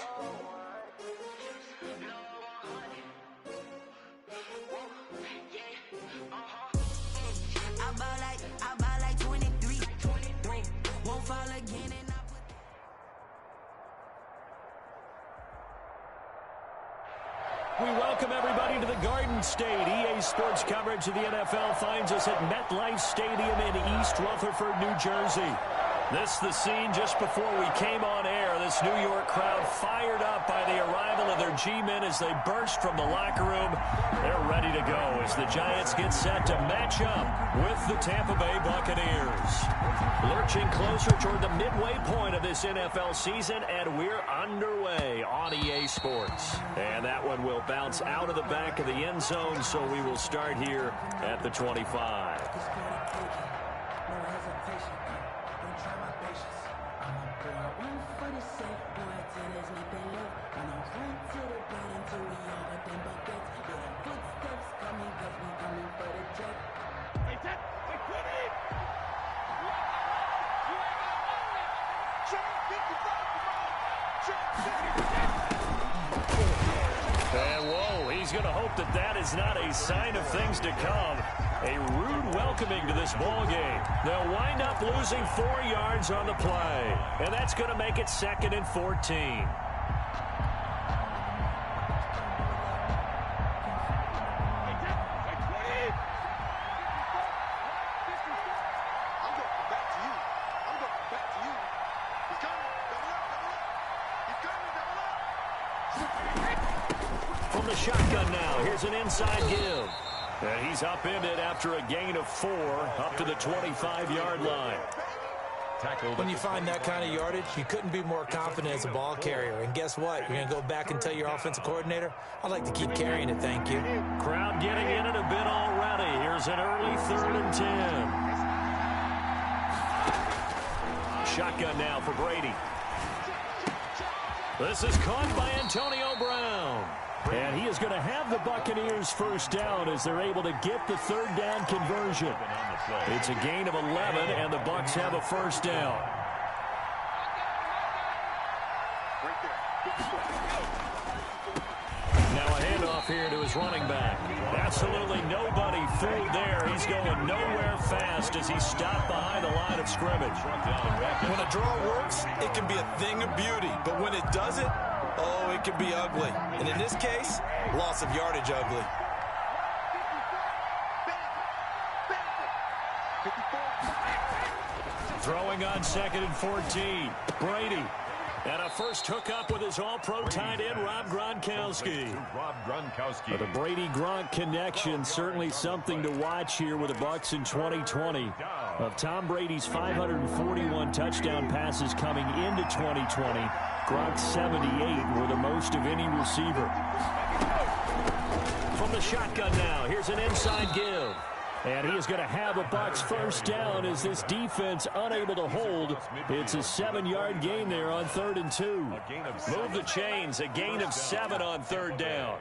I buy like 23. Won't fall again and We welcome everybody to the Garden State. EA Sports coverage of the NFL finds us at MetLife Stadium in East Rutherford, New Jersey. This is the scene just before we came on air. This New York crowd fired up by the arrival of their G-men as they burst from the locker room. They're ready to go as the Giants get set to match up with the Tampa Bay Buccaneers. Lurching closer toward the midway point of this NFL season, and we're underway on EA Sports. And that one will bounce out of the back of the end zone, so we will start here at the 25. And whoa, he's going to hope that that is not a sign of things to come. A rude welcoming to this ball game. They'll wind up losing 4 yards on the play. And that's going to make it 2nd and 14. From the shotgun now, here's an inside give. And he's upended after a gain of 4 up to the 25-yard line. When you find that kind of yardage, you couldn't be more confident as a ball carrier. And guess what? You're going to go back and tell your offensive coordinator, I'd like to keep carrying it, thank you. Crowd getting in it a bit already. Here's an early 3rd and 10. Shotgun now for Brady. This is caught by Antonio Brown. And he is going to have the Buccaneers first down as they're able to get the 3rd down conversion. It's a gain of 11, and the Bucs have a first down. Now a handoff here to his running back. Absolutely nobody fooled there. He's going nowhere fast as he's stopped behind the line of scrimmage. When a draw works, it can be a thing of beauty. But when it doesn't, oh, it can be ugly. And in this case, loss of yardage ugly. Throwing on 2nd and 14. Brady. And a first hookup with his all-pro tight end, Rob Gronkowski. The Brady-Gronk connection, certainly something to watch here with the Bucs in 2020. Of Tom Brady's 541 touchdown passes coming into 2020, Gronk's 78 were the most of any receiver. From the shotgun now, here's an inside give. And he is going to have a Bucs first down as this defense unable to hold. It's a 7-yard gain there on 3rd and 2. Move the chains, a gain of 7 on 3rd down.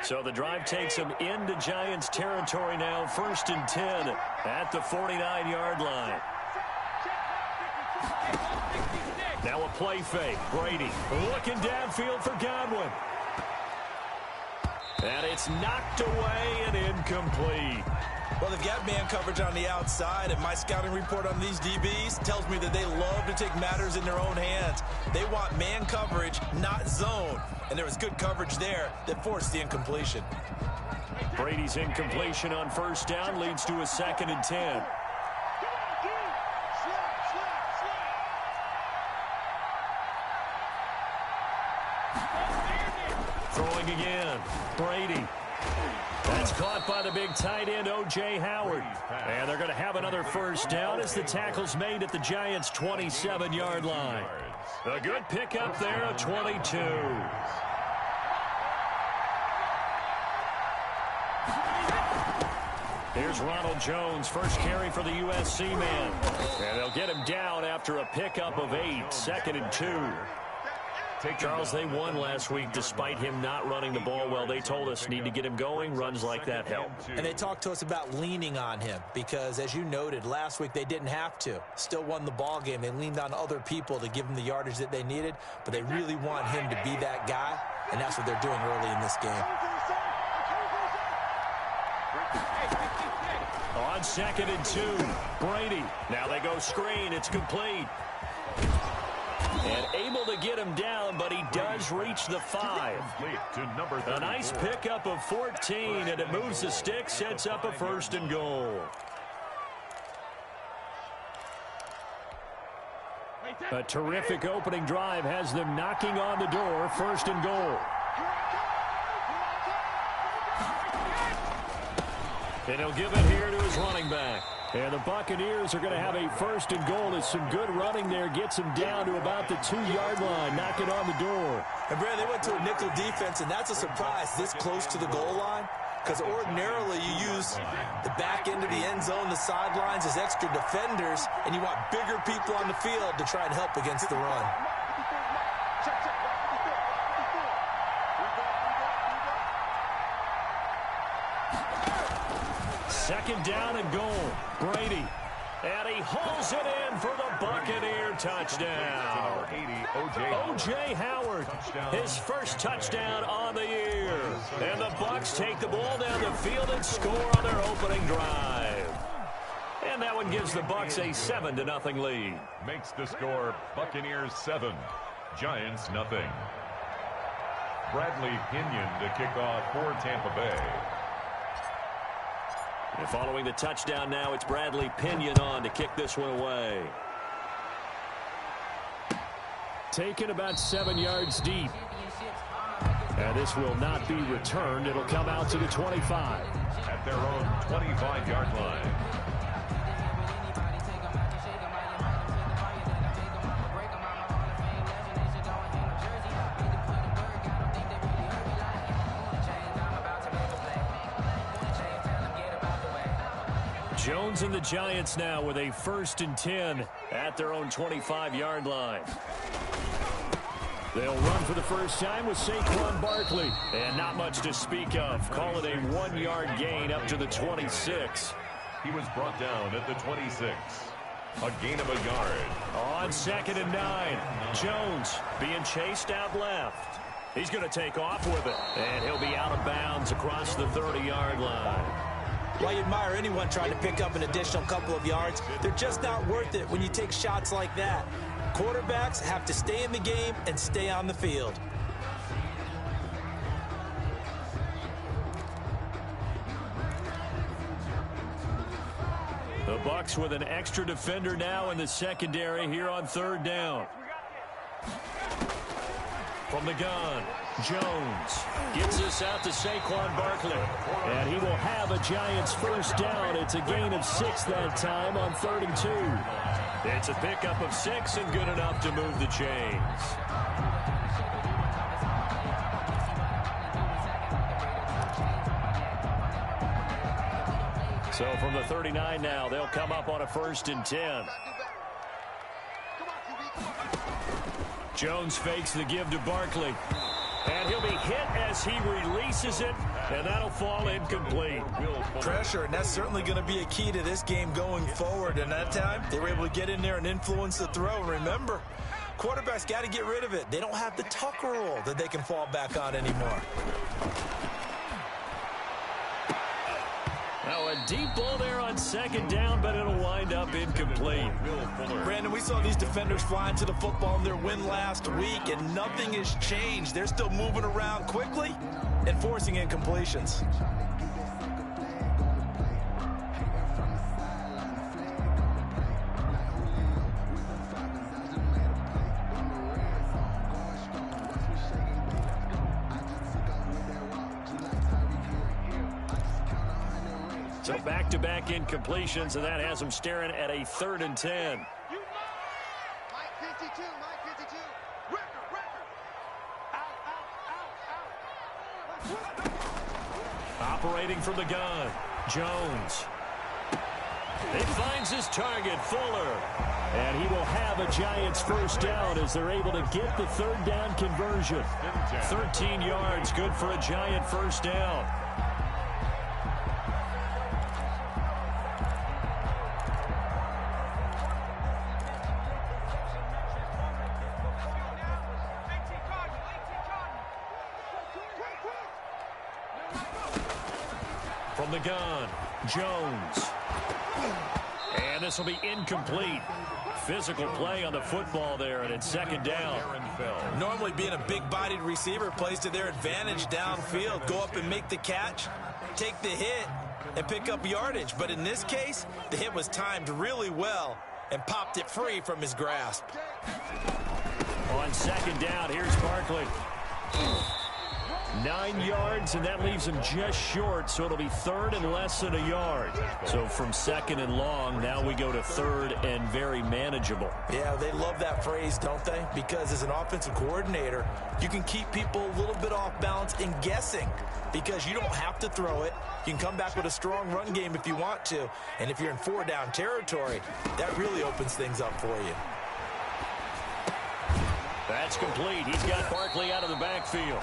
So the drive takes him into Giants territory now, 1st and 10 at the 49-yard line. Now a play fake. Brady looking downfield for Godwin. And it's knocked away and incomplete. Well, they've got man coverage on the outside, and my scouting report on these DBs tells me that they love to take matters in their own hands. They want man coverage, not zone. And there was good coverage there that forced the incompletion. Brady's incompletion on first down leads to a 2nd and 10. Throwing again. Brady. That's caught by the big tight end, O.J. Howard. And they're going to have another first down as the tackle's made at the Giants' 27-yard line. A good pickup there of 22. Here's Ronald Jones, first carry for the USC man. And they'll get him down after a pickup of 8, 2nd and 2. Charles, they won last week despite him not running the ball well. They told us need to get him going. Runs like that help. And they talked to us about leaning on him because, as you noted, last week they didn't have to. Still won the ball game. They leaned on other people to give them the yardage that they needed, but they really want him to be that guy, and that's what they're doing early in this game. On 2nd and 2, Brady. Now they go screen. It's complete. And able to get him down, but he does reach the 5. A nice pickup of 14, and it moves the stick, sets up a 1st and goal. A terrific opening drive has them knocking on the door, 1st and goal. And he'll give it here to his running back. And the Buccaneers are going to have a 1st and goal. As some good running there gets him down to about the 2-yard line, knocking on the door. And, Brad, they went to a nickel defense, and that's a surprise this close to the goal line, because ordinarily you use the back end of the end zone, the sidelines as extra defenders, and you want bigger people on the field to try and help against the run. Second down and goal. Brady. And he hauls it in for the Buccaneer touchdown. O.J. Howard, his first touchdown on the year. And the Bucs take the ball down the field and score on their opening drive. And that one gives the Bucs a 7-0 lead. Makes the score Buccaneers 7, Giants 0. Bradley Pinion to kick off for Tampa Bay. And following the touchdown now, it's Bradley Pinion on to kick this one away. Taken about 7 yards deep. And this will not be returned. It'll come out to the 25. At their own 25-yard line. Jones and the Giants now with a 1st and 10 at their own 25-yard line. They'll run for the first time with Saquon Barkley. And not much to speak of. Call it a 1-yard gain up to the 26. He was brought down at the 26. A gain of a yard. On 2nd and 9. Jones being chased out left. He's going to take off with it. And he'll be out of bounds across the 30-yard line. Well, you admire anyone trying to pick up an additional couple of yards. They're just not worth it when you take shots like that. Quarterbacks have to stay in the game and stay on the field. The Bucs with an extra defender now in the secondary here on 3rd down. From the gun, Jones gets this out to Saquon Barkley. And he will have a Giants 1st down. It's a gain of 6 that time on 3rd and 2. It's a pickup of 6 and good enough to move the chains. So from the 39 now, they'll come up on a 1st and 10. Jones fakes the give to Barkley. And he'll be hit as he releases it, and that'll fall incomplete. Pressure, and that's certainly going to be a key to this game going forward. And that time, they were able to get in there and influence the throw. And remember, quarterbacks got to get rid of it. They don't have the tuck rule that they can fall back on anymore. Now a deep ball there on 2nd down, but it'll wind up incomplete. Brandon, we saw these defenders flying to the football in their win last week, and nothing has changed. They're still moving around quickly and forcing incompletions. So back-to-back incompletions, and that has them staring at a 3rd and 10. Operating from the gun, Jones. It finds his target, Fuller. And he will have a Giants first down as they're able to get the third down conversion. 13 yards, good for a Giant first down. From the gun, Jones. And this will be incomplete. Physical play on the football there, and it's second down. Normally being a big-bodied receiver plays to their advantage downfield. Go up and make the catch, take the hit, and pick up yardage. But in this case, the hit was timed really well and popped it free from his grasp. On second down, here's Barkley. 9 yards, and that leaves him just short, so it'll be third and less than a yard. So from second and long, now we go to third and very manageable. Yeah, they love that phrase, don't they? Because as an offensive coordinator, you can keep people a little bit off balance and guessing because you don't have to throw it. You can come back with a strong run game if you want to. And if you're in 4-down territory, that really opens things up for you. That's complete. He's got Barkley out of the backfield.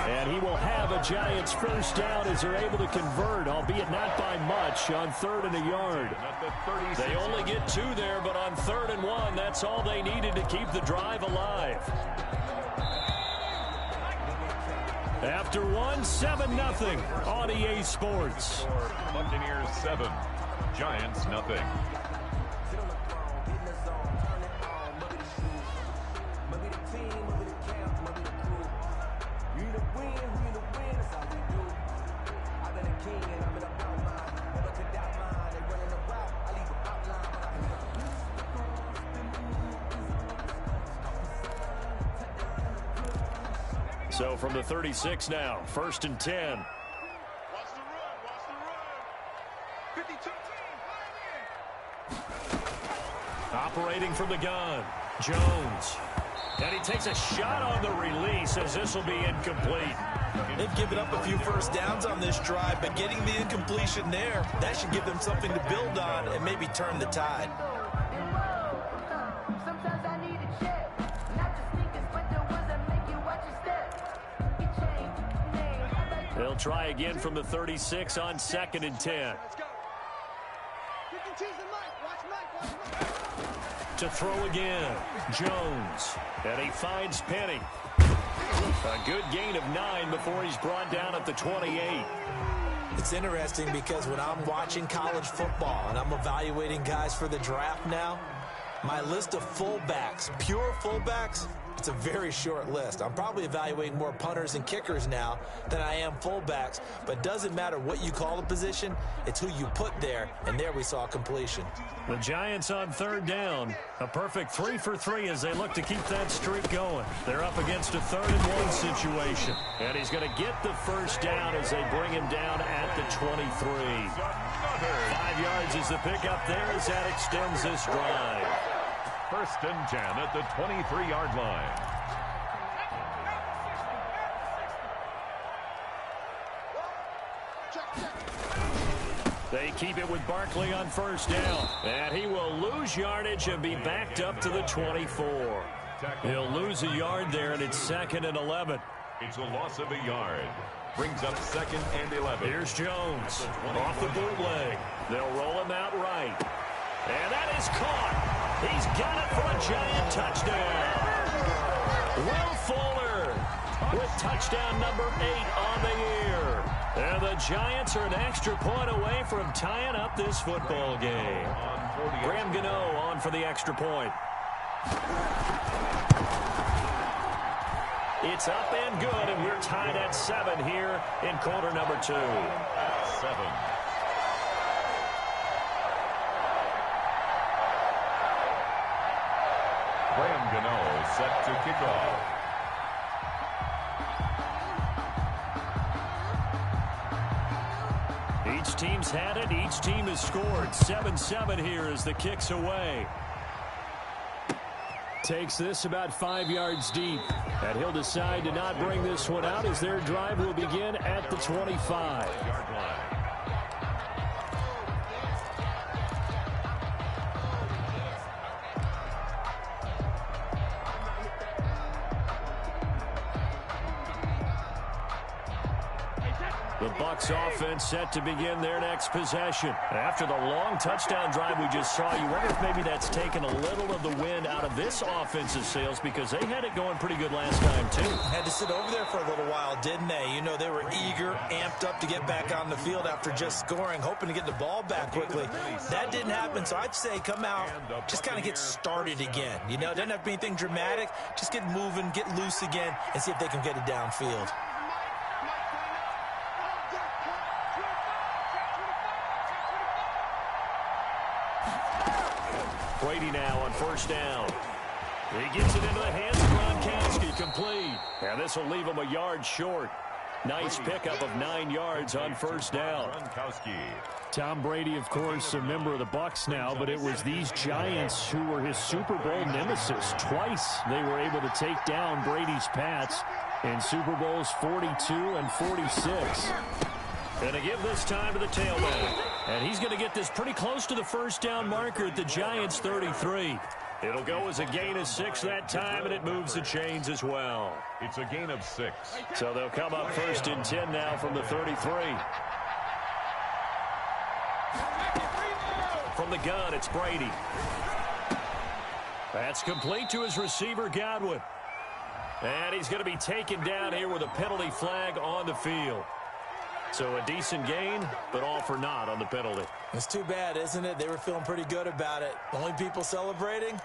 And he will have a Giants first down as they're able to convert, albeit not by much, on third and a yard. They only get 2 there, but on 3rd and 1, that's all they needed to keep the drive alive. After 1, 7-0 on EA Sports. Buccaneers 7, Giants nothing. So from the 36 now, 1st and 10. Watch the run, watch the run. 52 team, Operating from the gun, Jones. And he takes a shot on the release as this will be incomplete. They've given up a few first downs on this drive, but getting the incompletion there, that should give them something to build on and maybe turn the tide. They'll try again from the 36 on 2nd and 10. To throw again, Jones. And he finds Penny. A good gain of 9 before he's brought down at the 28. It's interesting because when I'm watching college football and I'm evaluating guys for the draft now, my list of fullbacks, pure fullbacks, it's a very short list. I'm probably evaluating more punters and kickers now than I am fullbacks, but it doesn't matter what you call the position, it's who you put there, and there we saw completion. The Giants on 3rd down. A perfect 3 for 3 as they look to keep that streak going. They're up against a 3rd and 1 situation. And he's going to get the first down as they bring him down at the 23. 5 yards is the pickup there as that extends this drive. 1st and 10 at the 23-yard line. They keep it with Barkley on 1st down. And he will lose yardage and be backed up to the 24. He'll lose a yard there, and it's 2nd and 11. It's a loss of a yard. Brings up 2nd and 11. Here's Jones off the bootleg. They'll roll him out right. And that is caught. He's got it for a Giant touchdown. Will Fuller with touchdown number 8 on the year. And the Giants are an extra point away from tying up this football game. Graham Gano on for the extra point. It's up and good, and we're tied at 7 here in quarter number 2. 7. Graham Gano set to kick off. Each team's had it. Each team has scored. 7-7 here as the kick's away. Takes this about 5 yards deep. And he'll decide to not bring this one out as their drive will begin at the 25. The Bucs offense set to begin their next possession. After the long touchdown drive we just saw, you wonder if maybe that's taken a little of the wind out of this offense's sails because they had it going pretty good last time, too. Had to sit over there for a little while, didn't they? You know, they were eager, amped up to get back on the field after just scoring, hoping to get the ball back quickly. That didn't happen, so I'd say come out, just kind of get started again. You know, it doesn't have to be anything dramatic. Just get moving, get loose again, and see if they can get it downfield. Brady now on first down. He gets it into the hands of Gronkowski, complete. And this will leave him a yard short. Nice pickup of 9 yards on first down. Tom Brady, of course, a member of the Bucs now, but it was these Giants who were his Super Bowl nemesis. Twice they were able to take down Brady's Pats in Super Bowls 42 and 46. Going to give this time to the tailback. And he's going to get this pretty close to the first down marker at the Giants' 33. It'll go as a gain of 6 that time, and it moves the chains as well. It's a gain of 6. So they'll come up first and 10 now from the 33. From the gun, it's Brady. That's complete to his receiver, Godwin. And he's going to be taken down here with a penalty flag on the field. So a decent gain, but all for naught on the penalty. It's too bad, isn't it? They were feeling pretty good about it. The only people celebrating,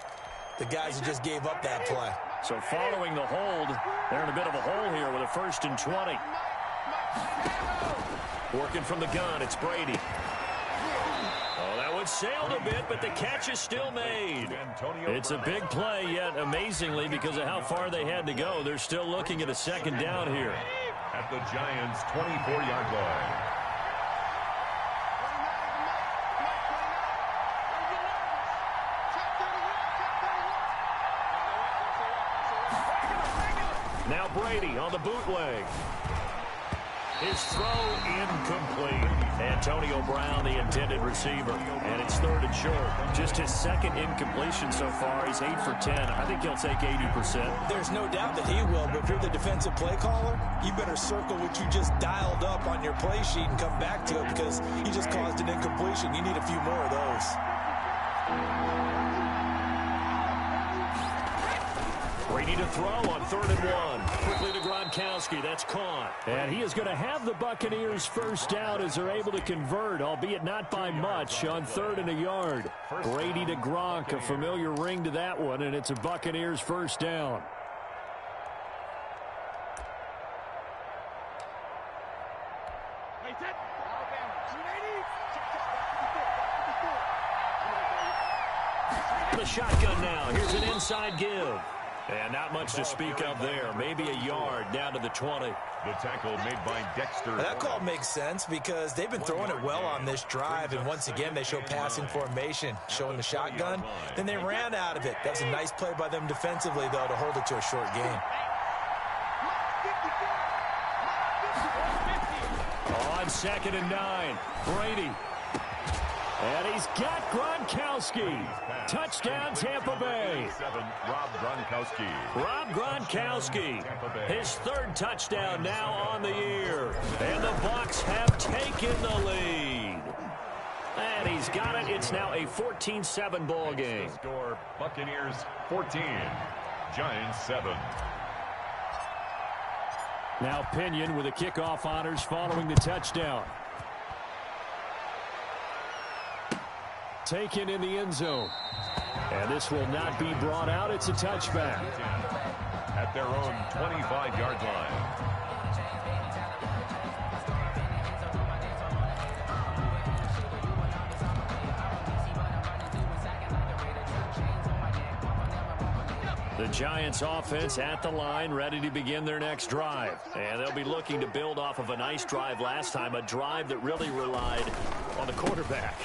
the guys who just gave up that play. So following the hold, they're in a bit of a hole here with a first and 20. Working from the gun, it's Brady. Oh, that one sailed a bit, but the catch is still made. It's a big play, yet amazingly, because of how far they had to go, they're still looking at a second down here. At the Giants' 24-yard line. Now Brady on the bootleg. His throw incomplete. Antonio Brown, the intended receiver. And it's third and short. Just his second incompletion so far. He's 8 for 10. I think he'll take 80%. There's no doubt that he will, but if you're the defensive play caller, you better circle what you just dialed up on your play sheet and come back to it because he just caused an incompletion. You need a few more of those. Brady to throw on 3rd and 1. Quickly to Gronkowski. That's caught. And he is going to have the Buccaneers first down as they're able to convert, albeit not by much, on 3rd and a yard. Brady to Gronk, a familiar ring to that one, and it's a Buccaneers first down. The shotgun now. Here's an inside give. And not much to speak of there. Maybe a yard down to the 20. The tackle made by Dexter. That call makes sense because they've been throwing it well on this drive, and once again they show passing formation, showing the shotgun. Then they ran out of it. That was a nice play by them defensively, though, to hold it to a short gain. On 2nd and 9, Brady. And he's got Gronkowski. Touchdown, Tampa Bay. Rob Gronkowski. Rob Gronkowski. His 3rd touchdown now on the year. And the Bucs have taken the lead. And he's got it. It's now a 14-7 ball game. Score, Buccaneers 14, Giants 7. Now Pinion with the kickoff honors following the touchdown. Taken in the end zone. And this will not be brought out. It's a touchback. At their own 25-yard line. The Giants offense at the line, ready to begin their next drive. And they'll be looking to build off of a nice drive last time, a drive that really relied on the quarterback.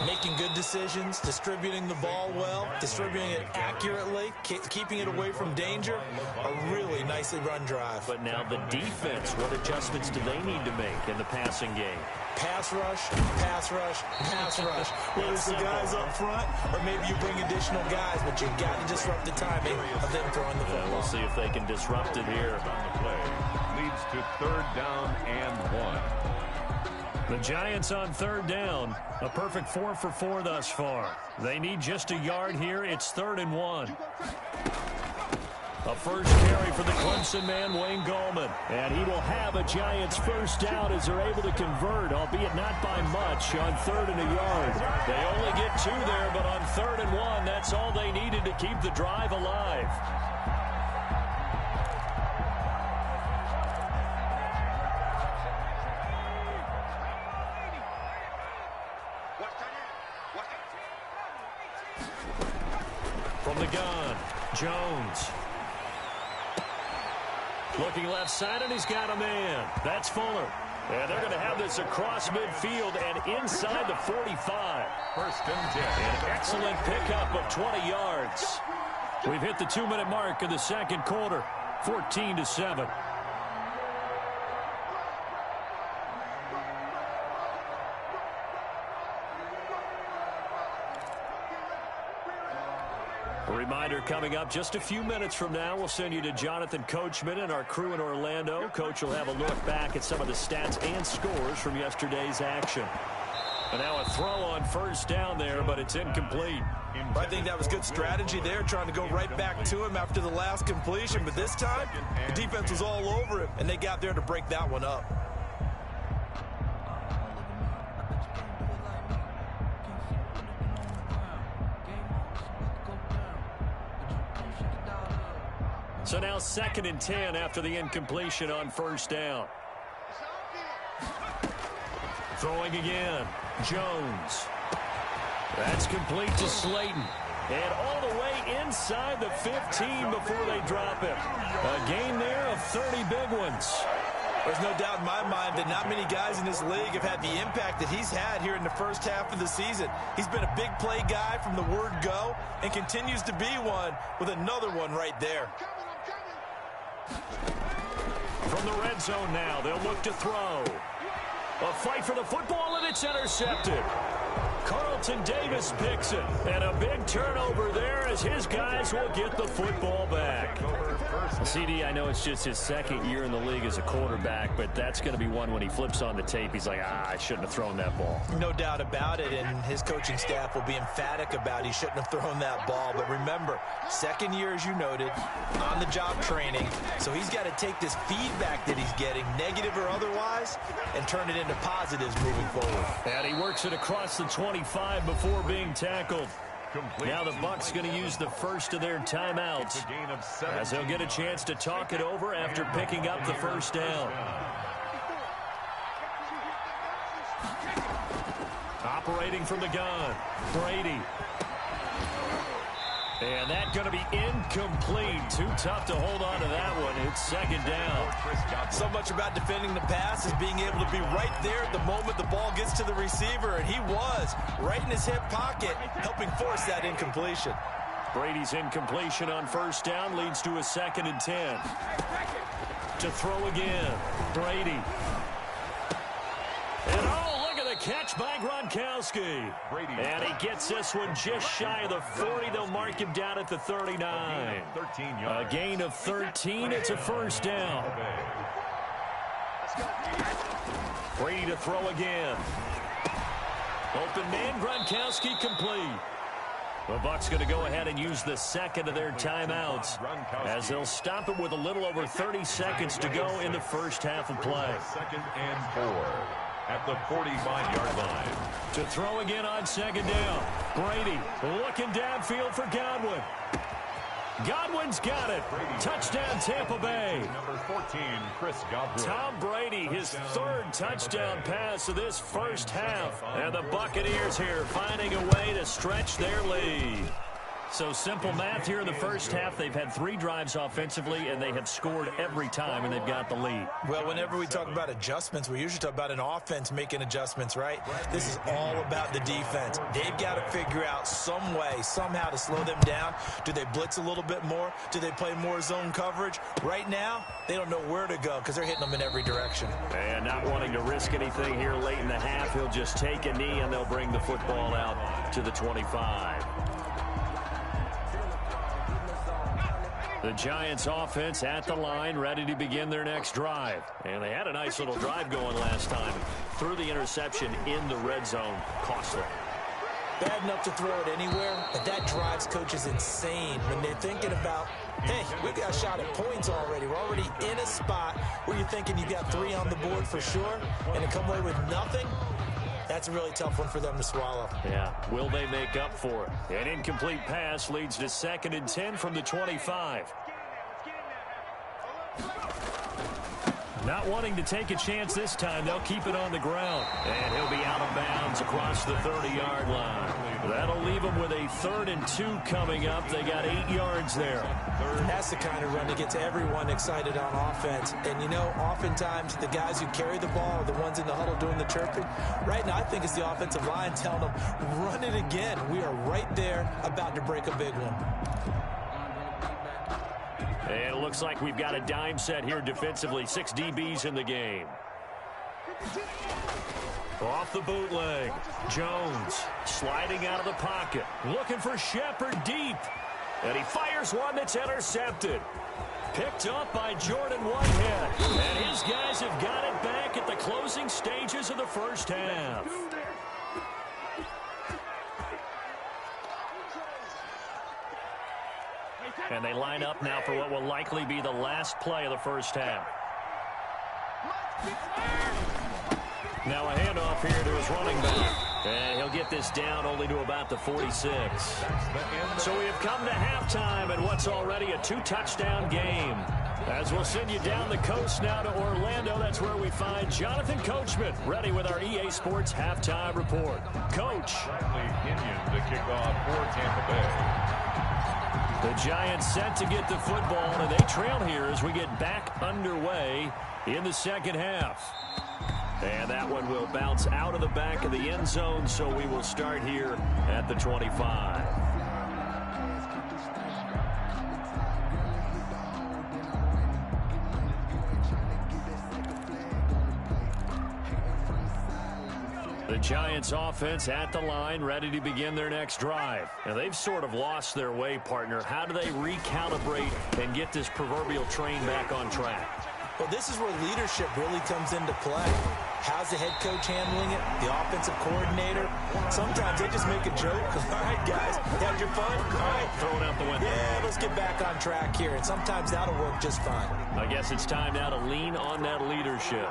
Making good decisions, distributing the ball well, distributing it accurately, keeping it away from danger. A really nicely run drive. But now the defense, what adjustments do they need to make in the passing game? Pass rush, pass rush, pass rush. Whether it's the guys up front or maybe you bring additional guys, but you've got to disrupt the timing of them throwing the football. We'll see if they can disrupt it here. On the play, leads to 3rd down and 1. The Giants on 3rd down. A perfect 4 for 4 thus far. They need just a yard here. It's 3rd and 1. A first carry for the Clemson man, Wayne Gallman. And he will have a Giants first down as they're able to convert, albeit not by much, on 3rd and a yard. They only get 2 there, but on 3rd and 1, that's all they needed to keep the drive alive. From the gun, Jones. Looking left side, and he's got a man. That's Fuller. And they're going to have this across midfield and inside the 45. 1st and 10. An excellent pickup of 20 yards. We've hit the 2-minute mark of the 2nd quarter, 14-7. A reminder coming up just a few minutes from now, we'll send you to Jonathan Coachman and our crew in Orlando. Coach will have a look back at some of the stats and scores from yesterday's action. And now a throw on 1st down there, but it's incomplete. I think that was good strategy there, trying to go right back to him after the last completion. But this time, the defense was all over him, and they got there to break that one up. So now 2nd and 10 after the incompletion on 1st down. Throwing again. Jones. That's complete to Slayton. And all the way inside the 15 before they drop him. A gain there of 30 big ones. There's no doubt in my mind that not many guys in this league have had the impact that he's had here in the first half of the season. He's been a big play guy from the word go and continues to be one with another one right there. From the red zone now, they'll look to throw. A fight for the football, and it's intercepted. Carlton Davis picks it. And a big turnover there as his guys will get the football back. CD, I know it's just his 2nd year in the league as a quarterback, but that's going to be one when he flips on the tape. He's like, I shouldn't have thrown that ball. No doubt about it, and his coaching staff will be emphatic about he shouldn't have thrown that ball. But remember, 2nd year, as you noted, on-the-job training. So he's got to take this feedback that he's getting, negative or otherwise, and turn it into positives moving forward. And he works it across the 25 before being tackled. Now the Bucs going to use the first of their timeouts as they'll get a chance to talk it over after picking up the first down. Operating from the gun, Brady. And that's going to be incomplete. Too tough to hold on to that one. It's 2nd down. So much about defending the pass is being able to be right there at the moment the ball gets to the receiver, and he was right in his hip pocket, helping force that incompletion. Brady's incompletion on 1st down leads to a 2nd and 10. To throw again, Brady. And catch by Gronkowski. And he gets this one just shy of the 40. They'll mark him down at the 39. A gain of 13. It's a 1st down. Brady to throw again. Open man, Gronkowski complete. The Bucs going to go ahead and use the 2nd of their timeouts as they'll stop it with a little over 30 seconds to go in the first half of play. 2nd and 4. At the 45-yard line. To throw again on 2nd down. Brady looking downfield for Godwin. Godwin's got it. Touchdown, Tampa Bay. Number 14, Chris Godwin. Tom Brady, his 3rd touchdown pass of this first half. And the Buccaneers here finding a way to stretch their lead. So simple math here in the first half. They've had 3 drives offensively, and they have scored every time, and they've got the lead. Well, whenever we talk about adjustments, we usually talk about an offense making adjustments, right? This is all about the defense. They've got to figure out some way, somehow to slow them down. Do they blitz a little bit more? Do they play more zone coverage? Right now, they don't know where to go because they're hitting them in every direction. And not wanting to risk anything here late in the half, he'll just take a knee, and they'll bring the football out to the 25. The Giants offense at the line, ready to begin their next drive. And they had a nice little drive going last time. Threw the interception in the red zone. Costly. Bad enough to throw it anywhere, but that drives coaches insane when they're thinking about, hey, we got a shot at points already. We're already in a spot where you're thinking you got 3 on the board for sure, and to come away with nothing, that's a really tough one for them to swallow. Yeah, will they make up for it? An incomplete pass leads to 2nd and 10 from the 25. Not wanting to take a chance this time, they'll keep it on the ground. And he'll be out of bounds across the 30-yard line. That'll leave them with a 3rd and 2 coming up. They got 8 yards there. That's the kind of run that gets everyone excited on offense. And, you know, oftentimes the guys who carry the ball are the ones in the huddle doing the chirping. Right now, I think it's the offensive line telling them, run it again. We are right there about to break a big one. And it looks like we've got a dime set here defensively. 6 DBs in the game. Off the bootleg. Jones sliding out of the pocket. Looking for Shepard deep. And he fires one that's intercepted. Picked up by Jordan Whitehead. And his guys have got it back at the closing stages of the first half. And they line up now for what will likely be the last play of the first half. Now a handoff here to his running back. And he'll get this down only to about the 46. So we have come to halftime in what's already a 2-touchdown game. As we'll send you down the coast now to Orlando, that's where we find Jonathan Coachman, ready with our EA Sports Halftime Report. Coach. Kenyon to kick off for Tampa Bay. The Giants set to get the football, and they trail here as we get back underway in the second half. And that one will bounce out of the back of the end zone, so we will start here at the 25. The Giants offense at the line, ready to begin their next drive. And they've sort of lost their way, partner. How do they recalibrate and get this proverbial train back on track? Well, this is where leadership really comes into play. How's the head coach handling it? The offensive coordinator? Sometimes they just make a joke. All right, guys, had your fun? All right, throw it out the window. Yeah, let's get back on track here. And sometimes that'll work just fine. I guess it's time now to lean on that leadership.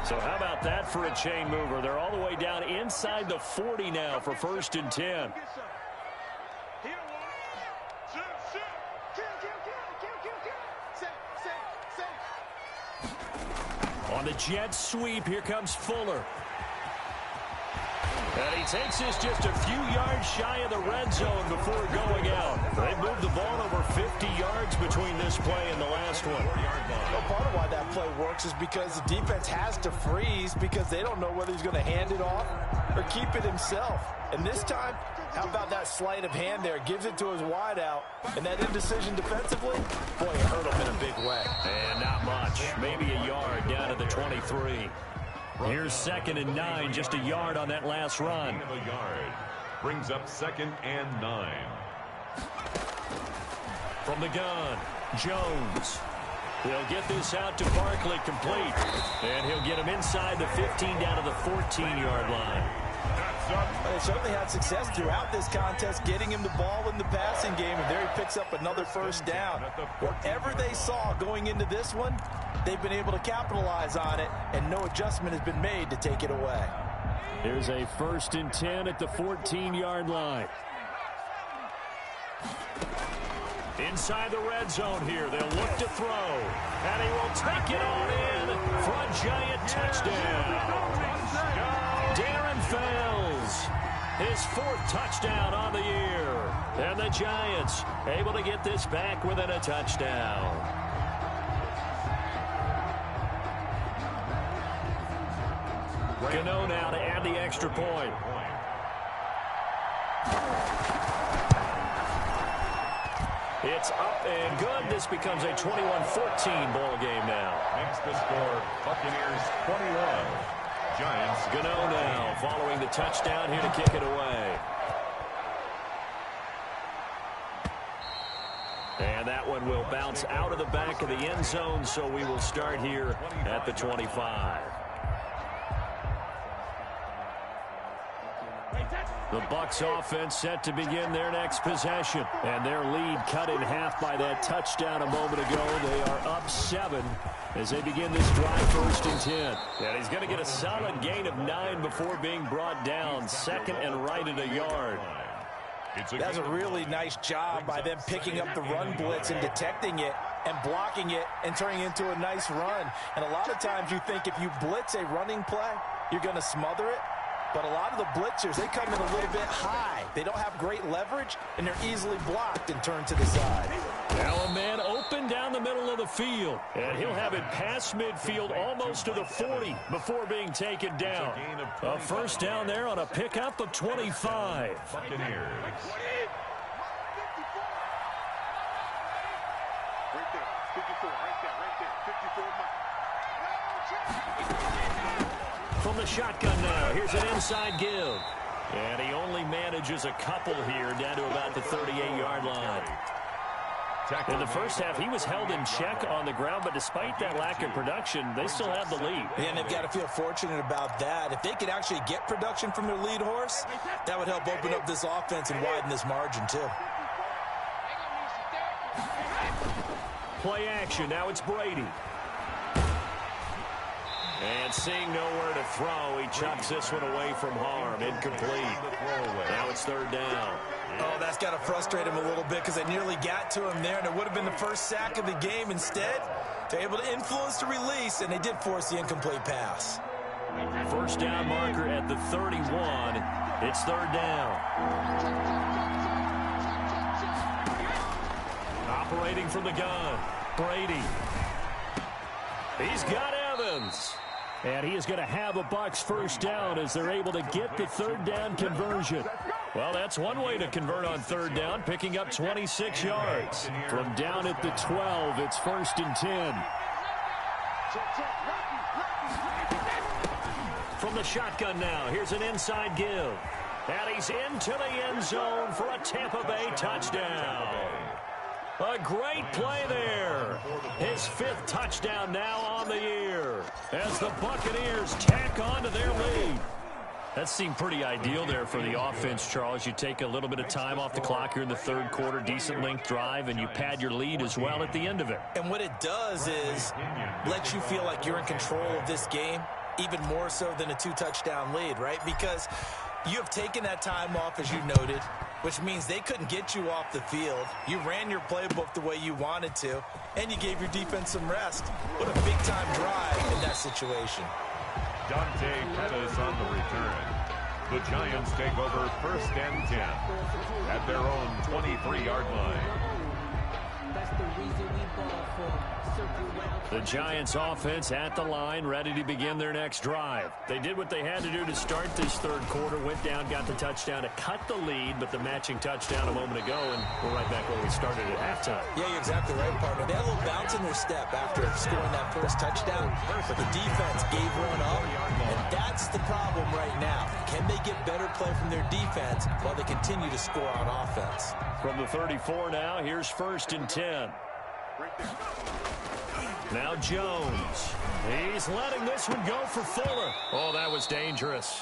So how about that for a chain mover? They're all the way down inside the 40 now for 1st and 10. On the jet sweep, here comes Fuller. And he takes this just a few yards shy of the red zone before going out. They moved the ball over 50 yards between this play and the last one. Well, part of why that play works is because the defense has to freeze because they don't know whether he's going to hand it off or keep it himself. And this time, how about that sleight of hand there? Gives it to his wideout. And that indecision defensively, boy, it hurt him in a big way. And not much. Maybe a yard down to the 23. Here's 2nd and 9, just a yard on that last run. A yard brings up 2nd and 9. From the gun, Jones. He'll get this out to Barkley complete. And he'll get him inside the 15 down to the 14-yard line. They certainly had success throughout this contest, getting him the ball in the passing game, and there he picks up another first down. Whatever they saw going into this one, they've been able to capitalize on it, and no adjustment has been made to take it away. Here's a 1st and 10 at the 14-yard line. Inside the red zone here, they'll look to throw, and he will take it all in for a Giant touchdown. Darren Fells, his 4th touchdown on the year. And the Giants able to get this back within a touchdown. Gano now to add the extra point. It's up and good. This becomes a 21-14 ball game now. Makes the score Buccaneers 21. Giants. Gano now following the touchdown here to kick it away. And that one will bounce out of the back of the end zone, so we will start here at the 25. The Bucs offense set to begin their next possession. And their lead cut in half by that touchdown a moment ago. They are up 7 as they begin this drive, 1st and 10. And he's going to get a solid gain of 9 before being brought down. 2nd and right at a yard. That's a really nice job by them picking up the run blitz and detecting it and blocking it and turning it into a nice run. And a lot of times you think if you blitz a running play, you're going to smother it. But a lot of the blitzers, they come in a little bit high. They don't have great leverage, and they're easily blocked and turned to the side. Now a man open down the middle of the field. And he'll have it past midfield almost to the 40 before being taken down. A first down there on a pickup of 25. Buccaneers. Right there, 54, right there, 54 miles. From the shotgun now, here's an inside give. And he only manages a couple here down to about the 38-yard line. In the first half, he was held in check on the ground, but despite that lack of production, they still have the lead. And they've got to feel fortunate about that. If they could actually get production from their lead horse, that would help open up this offense and widen this margin, too. Play action, now it's Brady. And seeing nowhere to throw, he chucks this one away from harm. Incomplete. Now it's 3rd down. Oh, that's got to frustrate him a little bit because they nearly got to him there, and it would have been the first sack of the game. Instead, they're able to influence the release, and they did force the incomplete pass. First down marker at the 31. It's 3rd down. Operating from the gun, Brady. He's got Evans. And he is going to have a Bucs first down as they're able to get the 3rd down conversion. Well, that's one way to convert on 3rd down, picking up 26 yards. From down at the 12, it's 1st and 10. From the shotgun now, here's an inside give. And he's into the end zone for a Tampa Bay touchdown. A great play there. His 5th touchdown now on the year as the Buccaneers tack on to their lead. That seemed pretty ideal there for the offense, Charles. You take a little bit of time off the clock here in the 3rd quarter, decent length drive, and you pad your lead as well at the end of it. And what it does is let you feel like you're in control of this game, even more so than a 2-touchdown lead, right? Because you have taken that time off, as you noted, which means they couldn't get you off the field. You ran your playbook the way you wanted to, and you gave your defense some rest. What a big-time drive in that situation. Dante Pettis on the return. The Giants take over 1st and 10 at their own 23-yard line. That's the reason we ball for. The Giants offense at the line, ready to begin their next drive. They did what they had to do to start this 3rd quarter, went down, got the touchdown to cut the lead, but the matching touchdown a moment ago, and we're right back where we started at halftime. Yeah, you're exactly right, partner. They had a little bounce in their step after scoring that first touchdown, but the defense gave one up, and that's the problem right now. Can they get better play from their defense while they continue to score on offense? From the 34 now, here's 1st and 10. Now Jones. He's letting this one go for Fuller. Oh, that was dangerous.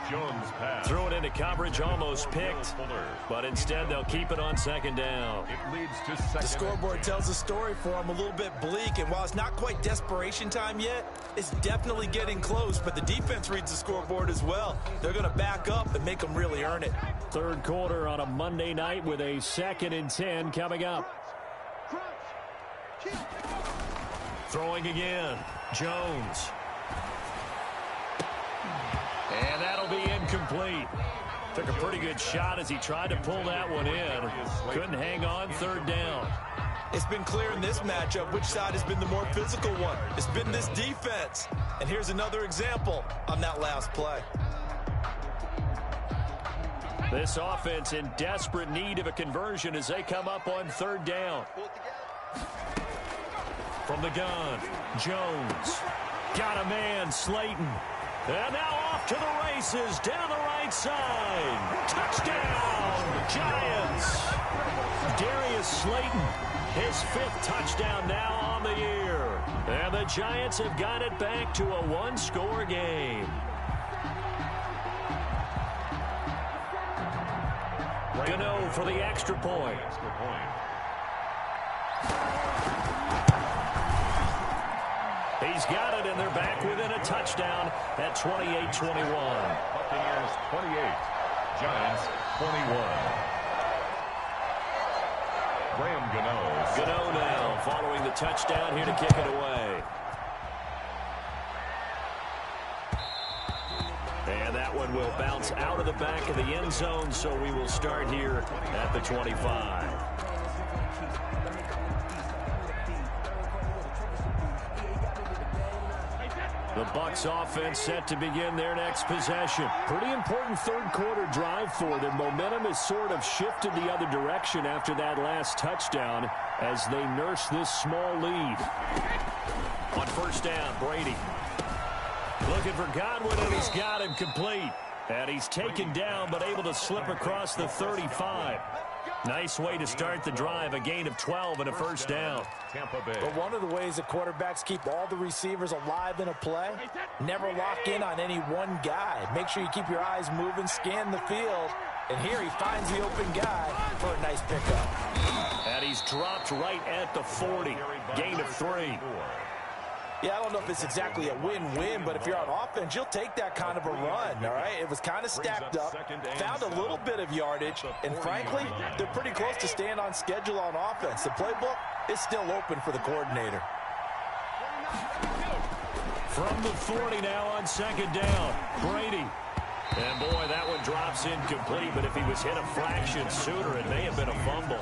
Jones pass. Threw it into coverage, almost picked, but instead they'll keep it on 2nd down. It leads to 2nd. The scoreboard tells a story for them, a little bit bleak, and while it's not quite desperation time yet, it's definitely getting close, but the defense reads the scoreboard as well. They're going to back up and make them really earn it. 3rd quarter on a Monday night with a 2nd and 10 coming up. Throwing again, Jones. And that'll be incomplete. Took a pretty good shot as he tried to pull that one in. Couldn't hang on, 3rd down. It's been clear in this matchup which side has been the more physical one. It's been this defense. And here's another example on that last play. This offense in desperate need of a conversion as they come up on 3rd down. From the gun, Jones. Got a man, Slayton. And now off to the races, down the right side. Touchdown, Giants. Darius Slayton His 5th touchdown now on the year. And the Giants have got it back to a one-score game. Gano for the extra point. He's got it, and they're back within a touchdown at 28-21. Buccaneers 28, Giants 21. Graham Gano. Gano now following the touchdown here to kick it away. And that one will bounce out of the back of the end zone, so we will start here at the 25. The Bucs offense set to begin their next possession. Pretty important third-quarter drive for them. Momentum has sort of shifted the other direction after that last touchdown as they nurse this small lead. On first down, Brady. Looking for Godwin, and he's got him complete. And he's taken down, but able to slip across the 35. Nice way to start the drive, a gain of 12 and a first down. Tampa Bay. But one of the ways that quarterbacks keep all the receivers alive in a play, never lock in on any one guy. Make sure you keep your eyes moving, scan the field, and here he finds the open guy for a nice pickup. And he's dropped right at the 40, gain of 3. Yeah, I don't know if it's exactly a win-win, but if you're on offense, you'll take that kind of a run, all right? It was kind of stacked up, found a little bit of yardage, and frankly, they're pretty close to staying on schedule on offense. The playbook is still open for the coordinator. From the 40 now on second down, Brady. And boy, that one drops incomplete, but if he was hit a fraction sooner, it may have been a fumble.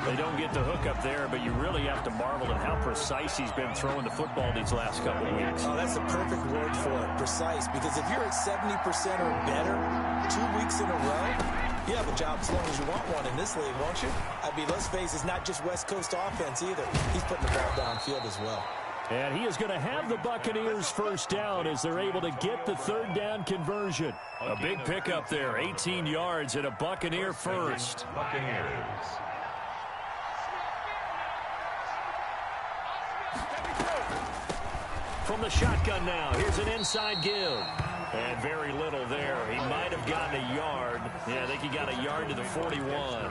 They don't get the hook up there, but you really have to marvel at how precise he's been throwing the football these last couple of weeks. Oh, that's the perfect word for it, precise, because if you're at 70% or better 2 weeks in a row, you have a job as long as you want one in this league, won't you? I mean, let's face it, it's not just West Coast offense either. He's putting the ball downfield as well. And he is going to have the Buccaneers first down as they're able to get the third down conversion. A big pickup there, 18 yards and a Buccaneer first. Buccaneers. From the shotgun now, here's an inside give. And very little there. He might have gotten a yard. Yeah, I think he got a yard to the 41.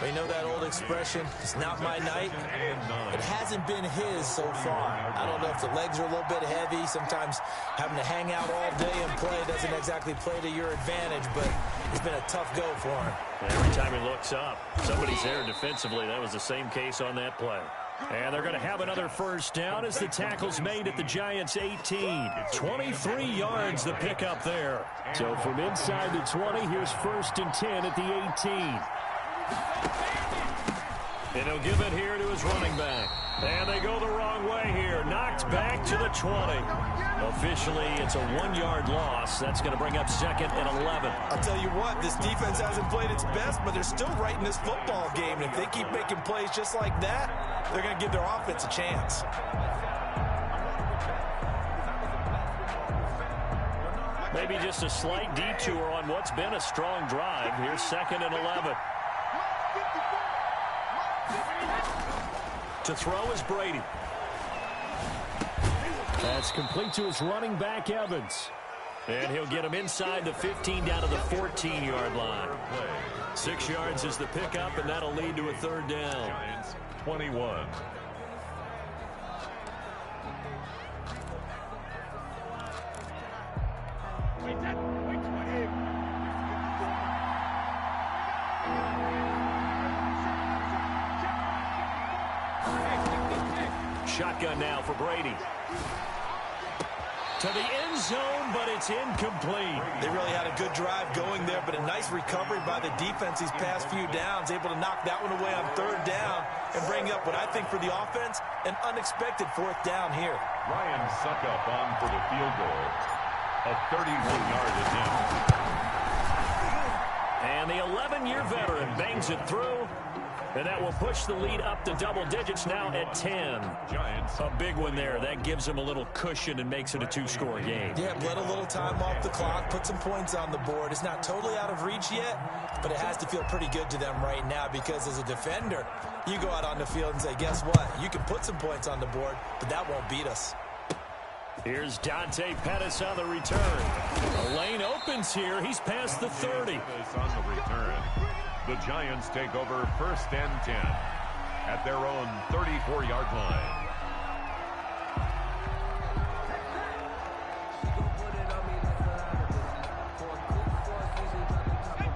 You know that old expression, it's not my night? It hasn't been his so far. I don't know if the legs are a little bit heavy. Sometimes having to hang out all day and play doesn't exactly play to your advantage, but it's been a tough go for him. Every time he looks up, somebody's there defensively. That was the same case on that play. And they're going to have another first down as the tackle's made at the Giants' 18. 23 yards the pickup there. So from inside the 20, here's 1st and 10 at the 18. And he'll give it here to his running back. And they go the wrong way here. Knocked back to the 20. Officially, it's a 1-yard loss. That's going to bring up 2nd and 11. I'll tell you what, this defense hasn't played its best, but they're still right in this football game. And if they keep making plays just like that, they're going to give their offense a chance. Maybe just a slight detour on what's been a strong drive. Here's 2nd and 11. To throw is Brady. That's complete to his running back, Evans. And he'll get him inside the 15 down to the 14-yard line. 6 yards is the pickup, and that'll lead to a third down. Giants 21. Shotgun now for Brady. To the end zone, but it's incomplete. They really had a good drive going there, but a nice recovery by the defense these past few downs, able to knock that one away on 3rd down and bring up what I think for the offense, an unexpected 4th down here. Ryan Suckup on for the field goal. A 31-yard attempt. And the 11-year veteran bangs it through. And that will push the lead up to double digits now at 10. Giants. A big one there. That gives them a little cushion and makes it a 2-score game. Yeah, let a little time off the clock, put some points on the board. It's not totally out of reach yet, but it has to feel pretty good to them right now because as a defender, you go out on the field and say, guess what? You can put some points on the board, but that won't beat us. Here's Dante Pettis on the return. The lane opens here. He's past the 30. Pettis on the return. The Giants take over 1st and 10 at their own 34-yard line.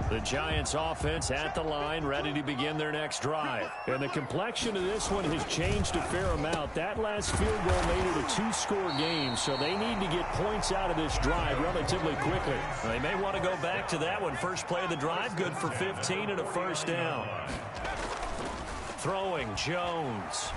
The Giants offense at the line, ready to begin their next drive. And the complexion of this one has changed a fair amount. That last field goal made it a 2-score game, so they need to get points out of this drive relatively quickly. They may want to go back to that one. First play of the drive, good for 15 and a first down. Throwing, Jones.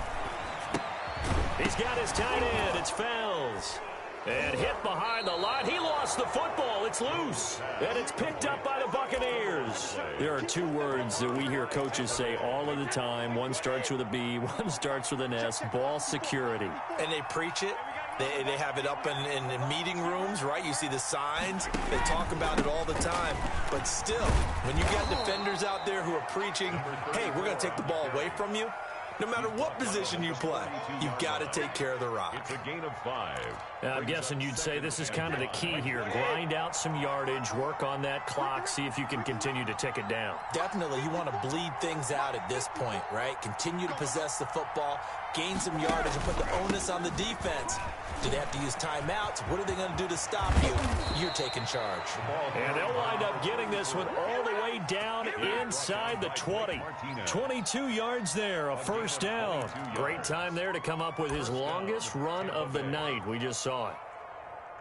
He's got his tight end. It's Fells. And hit behind the line. He lost the football. It's loose. And it's picked up by the Buccaneers. There are 2 words that we hear coaches say all of the time. One starts with a B, one starts with an S. Ball security. And they preach it. They have it up in meeting rooms, right? You see the signs. They talk about it all the time. But still, when you got defenders out there who are preaching, hey, we're going to take the ball away from you, no matter what position you play, you've got to take care of the rock. It's a gain of 5. I'm guessing you'd say this is kind of the key here. Grind out some yardage, work on that clock, see if you can continue to tick it down. Definitely, you want to bleed things out at this point, right? Continue to possess the football, gain some yardage, and put the onus on the defense. Do they have to use timeouts? What are they going to do to stop you? You're taking charge. And they'll wind up getting this one all the way down inside the 20. 22 yards there, a first down. Great time there to come up with his longest run of the night. We just saw it.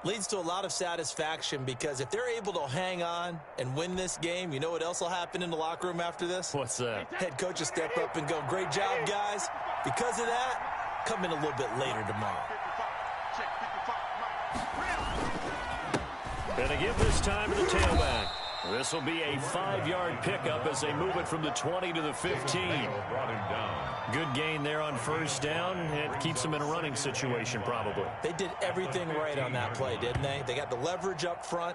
Leads to a lot of satisfaction because if they're able to hang on and win this game, you know what else will happen in the locker room after this? What's that? Head coach will step up and go, great job, guys. Because of that, come in a little bit later tomorrow. And they give this time to the tailback. This will be a 5-yard pickup as they move it from the 20 to the 15. Brought him down. Good gain there on first down. It keeps them in a running situation probably. They did everything right on that play, didn't they? They got the leverage up front.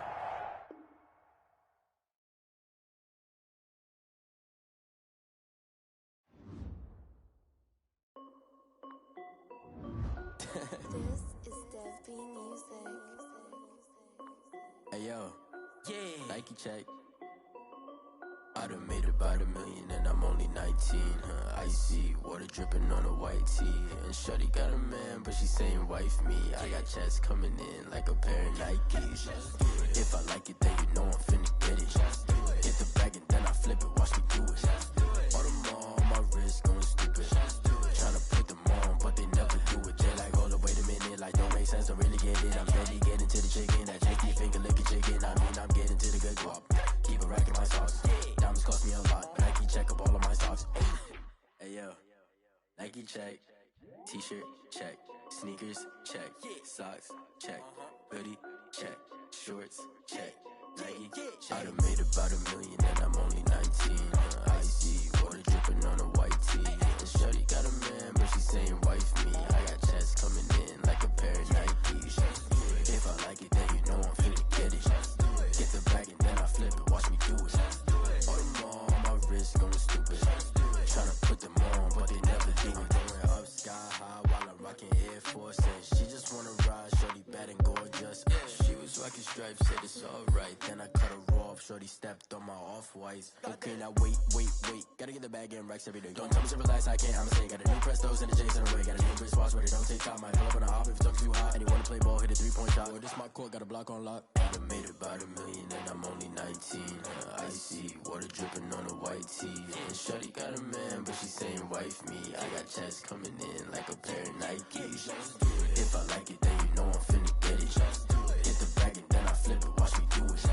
This is Dev B Music. Hey yo, yeah. Nike check. I done made about $1 million and I'm only 19. Icy water dripping on a white tee. And shorty got a man, but she saying wife me. I got checks coming in like a pair of Nikes. If I like it, then you know I'm finna get it. Get the bag and then I flip it. Watch me do it. All them on my wrist going stupid. Tryna put them on, but they never do it. They like, hold up, wait a minute. Like, don't make sense, don't really get it. I'm steady getting to the chicken. That JT finger licking chicken. I mean, I'm getting to the good guap. Keep a rack in my socks. Diamonds cost me a lot. Nike check up all of my socks. Hey yo, Nike check. T-shirt check. Sneakers check. Socks check. Hoodie check. Shorts check. Nike check. I done made about $1 million and I'm only 19. Icy water dripping on a white tee. And shorty got a man, but she saying wife me. I got checks coming in like a pair of Nikes. If I like it, then you know I'm finna get it. Get the bag and then I flip it. Watch me do it. All them on my wrist going stupid. Tryna put them on, but they never do it. Going up sky high while I'm rocking Air Force. And she just wanna ride, shorty bad and gorgeous. She was rocking stripes, said it's alright. Then I cut her off, shorty stepped on my off-whites. Okay, now wait. Gotta get the bag and racks every day. Don't tell me to relax, I can't, I'ma say. Got a new Prestos and the J's in the way. Got a new wristwatch, but it don't take time. I pull up on a hop if it talks too hot. And you wanna play ball, hit a 3-point shot. Well, this my court, got a block on lock. I done made about $1 million and I'm only 19. Icy water dripping on a white tee. And shorty got a man, but she saying wife me. I got checks coming in like a pair of Nikes. If I like it, then you know I'm finna get it. Get the bag and then I flip it. Watch me do it.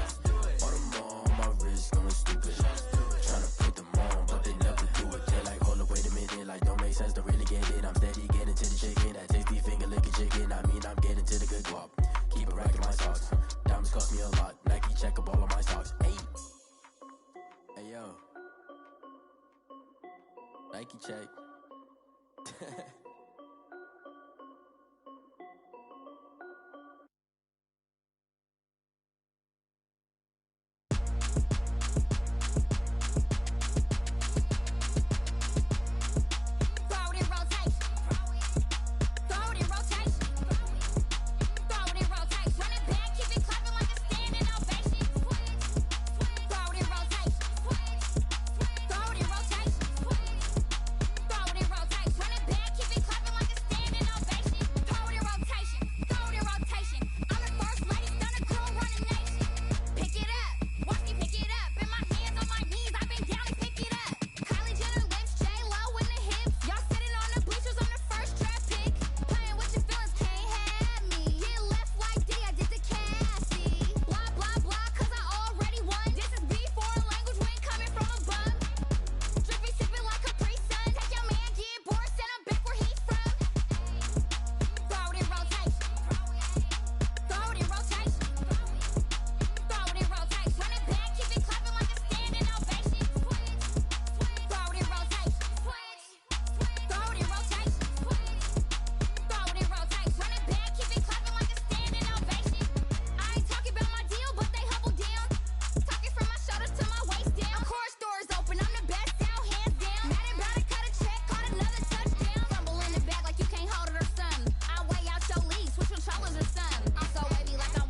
All them on my wrist going stupid. Tryna put them on, but they never do it. They're like, hold up, wait a minute. Like, don't make sense, don't really get it. I'm steady getting to the chicken. That tasty finger licking chicken. I mean, I'm getting to the good guap. Keep a rack in my socks. Diamonds cost me a lot. Nike check up all of my socks. Hey yo. Nike check.